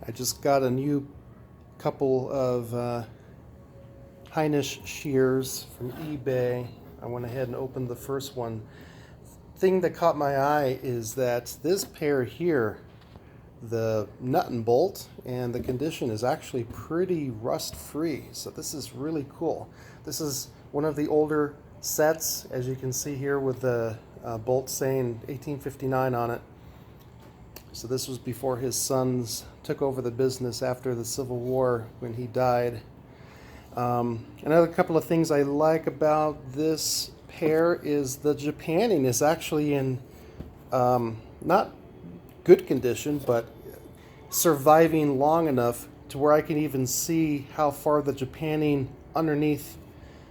I just got a new couple of Heinisch Shears from eBay. I went ahead and opened the first one. Thing that caught my eye is that this pair here, the nut and bolt and the condition is actually pretty rust free. So this is really cool. This is one of the older sets, as you can see here, with the bolt saying 1859 on it. So this was before his sons took over the business after the Civil War when he died. Another couple of things I like about this pair is the Japanning is actually in not good condition, but surviving long enough to where I can even see how far the Japanning underneath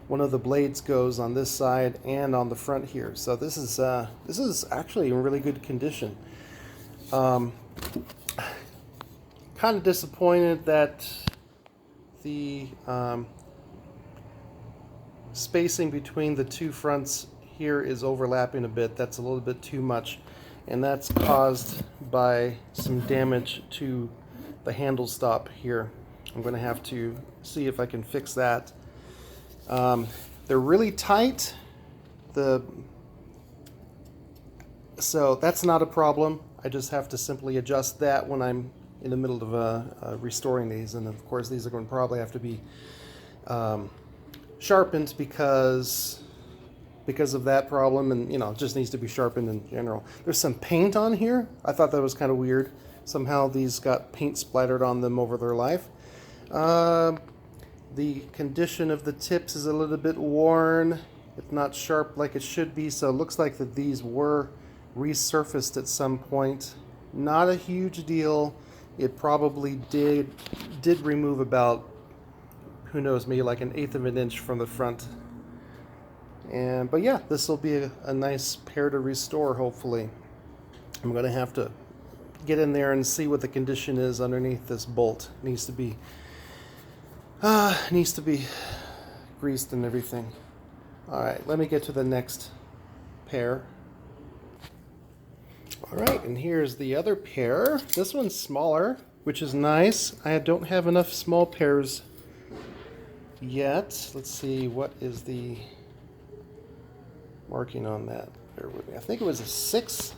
one of the blades goes on this side and on the front here. So this is actually in really good condition. Kind of disappointed that the spacing between the two fronts here is overlapping a bit. That's a little bit too much, and that's caused by some damage to the handle stop here. I'm going to have to see if I can fix that. They're really tight, so that's not a problem. I just have to simply adjust that when I'm in the middle of restoring these, and of course these are going to probably have to be sharpened because of that problem, and it just needs to be sharpened in general. There's some paint on here. I thought that was kind of weird. Somehow these got paint splattered on them over their life. The condition of the tips is a little bit worn. It's not sharp like it should be, so it looks like that these were resurfaced at some point. Not a huge deal. It probably did remove about, who knows, maybe like 1/8 of an inch from the front. But yeah, this will be a nice pair to restore, hopefully. I'm going to have to get in there and see what the condition is underneath this bolt. Needs to be greased and everything. All right, let me get to the next pair. All right, and here's the other pair. This one's smaller, which is nice. I don't have enough small pairs yet. Let's see, what is the marking on that? Bear with me. I think it was a 6.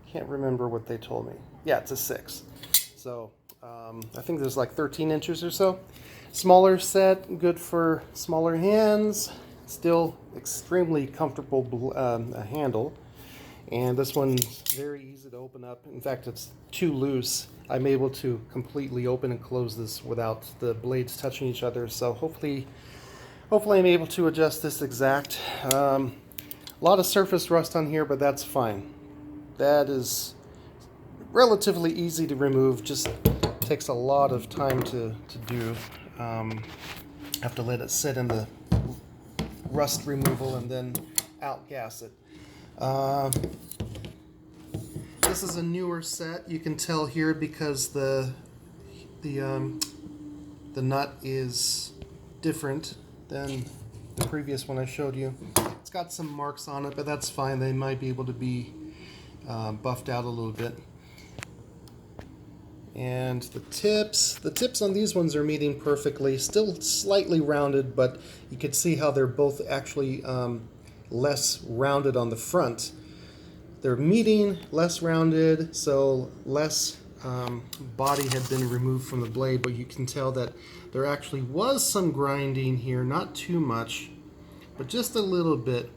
Can't remember what they told me. Yeah, it's a 6. So I think there's like 13 inches or so. Smaller set, good for smaller hands. Still extremely comfortable handle. And this one's very easy to open up. In fact, it's too loose. I'm able to completely open and close this without the blades touching each other. So hopefully I'm able to adjust this exact. A lot of surface rust on here, but that's fine. That is relatively easy to remove. Just takes a lot of time to do. Have to let it sit in the rust removal and then outgas it. This is a newer set. You can tell here because the nut is different than the previous one I showed you. It's got some marks on it, but that's fine. They might be able to be buffed out a little bit. And the tips on these ones are meeting perfectly. Still slightly rounded, but you can see how they're both actually less rounded on the front. They're meeting, less rounded, so less body had been removed from the blade, but you can tell that there actually was some grinding here, not too much, but just a little bit.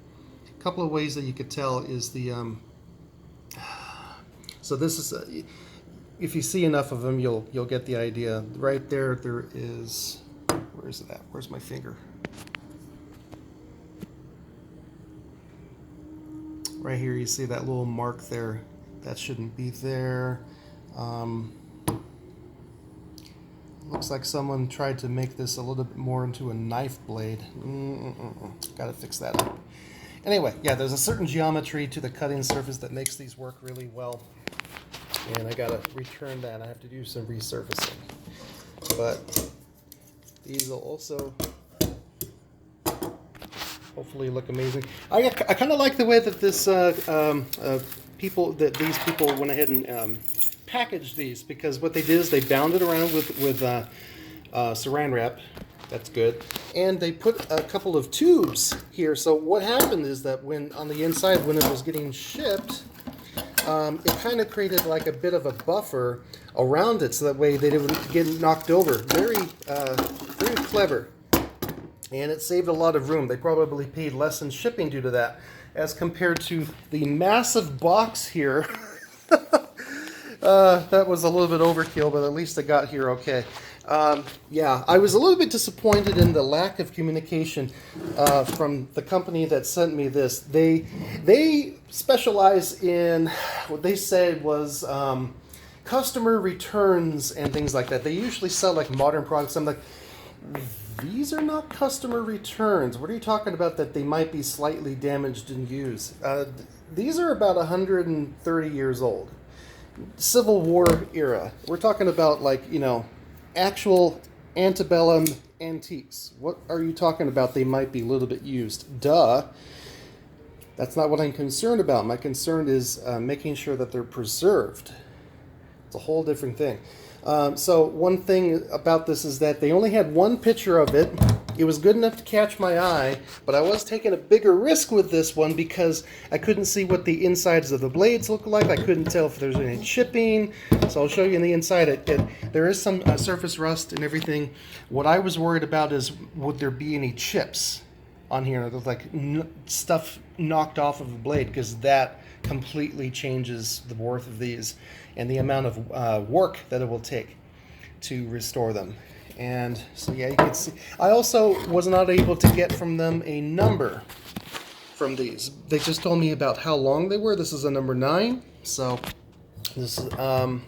A couple of ways that you could tell is the so this is if you see enough of them, you'll get the idea. Right there is, where is it at? Where's my finger? Right here, you see that little mark there. That shouldn't be there. Looks like someone tried to make this a little bit more into a knife blade. Gotta fix that up. Anyway, yeah, there's a certain geometry to the cutting surface that makes these work really well. And I gotta return that. I have to do some resurfacing. But these will also hopefully look amazing. I kind of like the way that this these people went ahead and packaged these, because what they did is they bound it around with saran wrap. That's good. And they put a couple of tubes here. So what happened is that when on the inside, when it was getting shipped, it kind of created like a bit of a buffer around it, so that way they didn't get knocked over. Very clever. And it saved a lot of room. They probably paid less in shipping due to that, as compared to the massive box here. That was a little bit overkill, but at least it got here okay. Yeah, I was a little bit disappointed in the lack of communication from the company that sent me this. They specialize in what they said was customer returns and things like that. They usually sell like modern products. I'm like, these are not customer returns. What are you talking about that they might be slightly damaged and used? These are about 130 years old. Civil War era. We're talking about, like, you know, actual antebellum antiques. What are you talking about? They might be a little bit used. Duh. That's not what I'm concerned about. My concern is making sure that they're preserved. It's a whole different thing. So one thing about this is that they only had one picture of it. It was good enough to catch my eye, but I was taking a bigger risk with this one because I couldn't see what the insides of the blades look like. I couldn't tell if there's any chipping. So I'll show you on the inside. There is some surface rust and everything. What I was worried about is, would there be any chips on here? There's like stuff knocked off of a blade, because that completely changes the worth of these and the amount of work that it will take to restore them. And so yeah, you can see I also was not able to get from them a number from these. They just told me about how long they were. This is a number 9, so this is I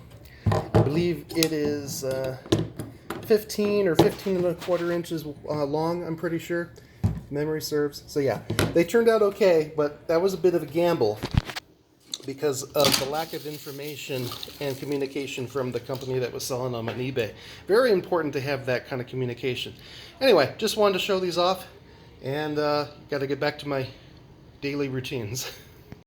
believe it is 15 or 15 and a quarter inches long, I'm pretty sure, if memory serves. So yeah, they turned out okay, but that was a bit of a gamble because of the lack of information and communication from the company that was selling them on eBay. Very important to have that kind of communication. Anyway, just wanted to show these off, and got to get back to my daily routines.